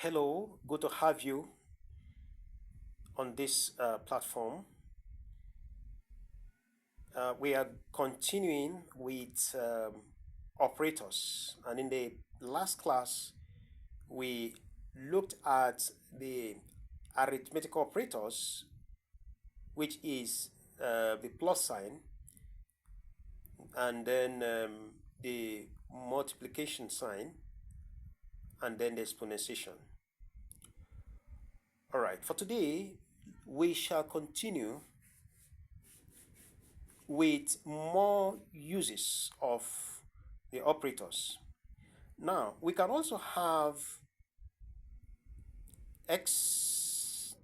Hello, good to have you on this platform. We are continuing with operators, and in the last class, we looked at the arithmetical operators, which is the plus sign, and then the multiplication sign, and then the exponentiation. All right, for today, we shall continue with more uses of the operators. Now, we can also have x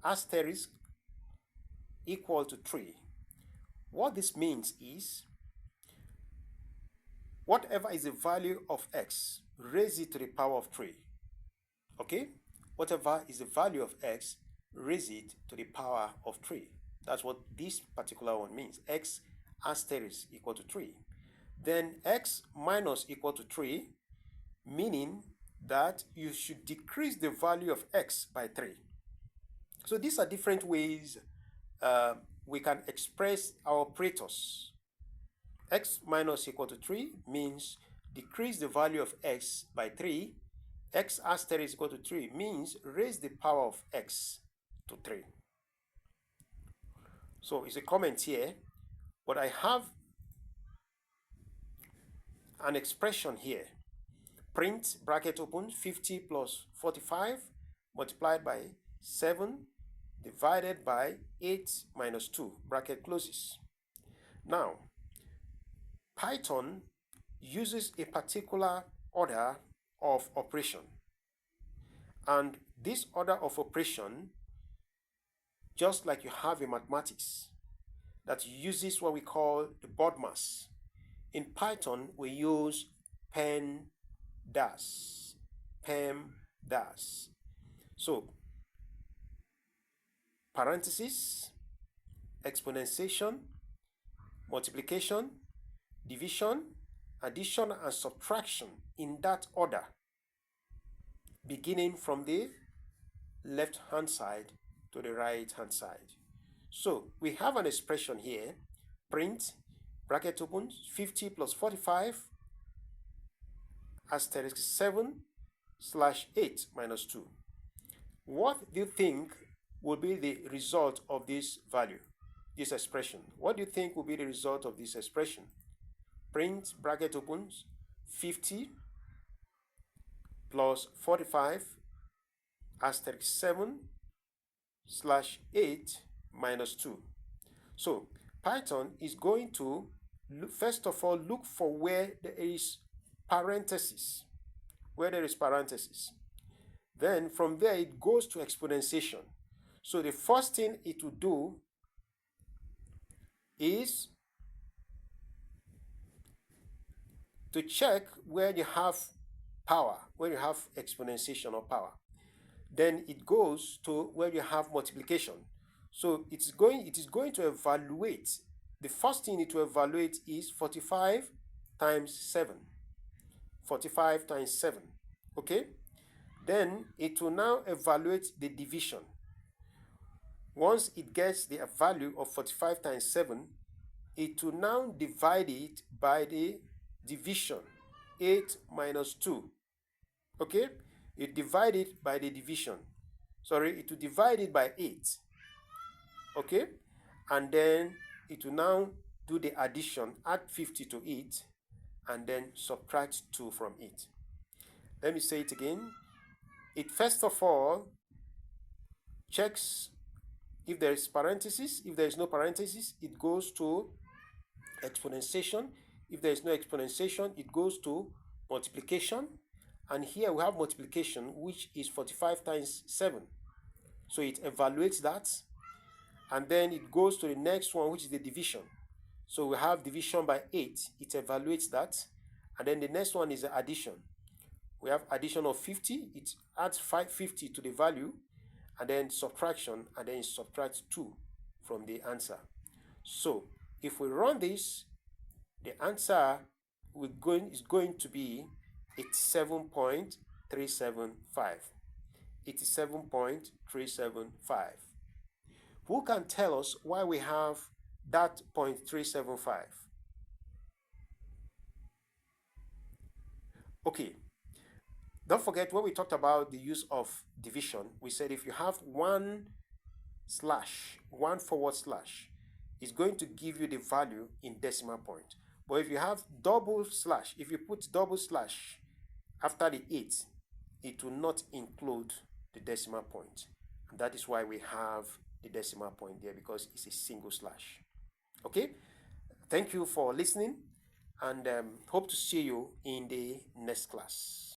asterisk equal to 3. What this means is whatever is the value of x, raise it to the power of 3. Okay? Whatever is the value of x, raise it to the power of 3. That's what this particular one means. X asterisk equal to 3. Then x minus equal to 3, meaning that you should decrease the value of x by 3. So these are different ways we can express our operators. X minus equal to 3 means decrease the value of x by 3. X asterisk equal to 3 means raise the power of x to 3. So it's a comment here, but I have an expression here. Print bracket open 50 plus 45 multiplied by 7 divided by 8 minus 2 bracket closes. Now, Python uses a particular order of operation, and this order of operation, just like you have in mathematics, that uses what we call the BODMAS. In Python, we use PEMDAS. PEMDAS. So, parentheses, exponentiation, multiplication, division, addition, and subtraction in that order, beginning from the left hand side to the right hand side. So we have an expression here, print bracket open 50 plus 45 asterisk 7 slash 8 minus 2. What do you think will be the result of this value, this expression? What do you think will be the result of this expression? Print bracket opens 50 plus 45 asterisk 7 slash 8 minus 2. So Python is going to first of all look for where there is parenthesis. Then from there it goes to exponentiation. So the first thing it will do is to check where you have power, where you have exponentiation or power. Then it goes to where you have multiplication. So it is going to evaluate. The first thing it will evaluate is 45 times 7. 45 times 7. Okay? Then it will now evaluate the division. Once it gets the value of 45 times 7, it will now divide it by the division, 8 minus 2. Okay? It divide it by the division. Sorry, it will divide it by 8. Okay? And then it will now do the addition, add 50 to it, and then subtract 2 from it. Let me say it again. It first of all checks if there is parenthesis. If there is no parenthesis, it goes to exponentiation. If there is no exponentiation, it goes to multiplication. And here we have multiplication, which is 45 times 7. So it evaluates that. And then it goes to the next one, which is the division. So we have division by 8. It evaluates that. And then the next one is the addition. We have addition of 50. It adds 50 to the value. And then subtraction. And then it subtracts 2 from the answer. So if we run this, the answer is going to be 87.375. 87.375. Who can tell us why we have that 0.375? Okay, don't forget when we talked about the use of division, we said if you have one forward slash, it's going to give you the value in decimal point. But if you have double slash, if you put double slash after the 8, it will not include the decimal point. And that is why we have the decimal point there, because it's a single slash. Okay, thank you for listening, and hope to see you in the next class.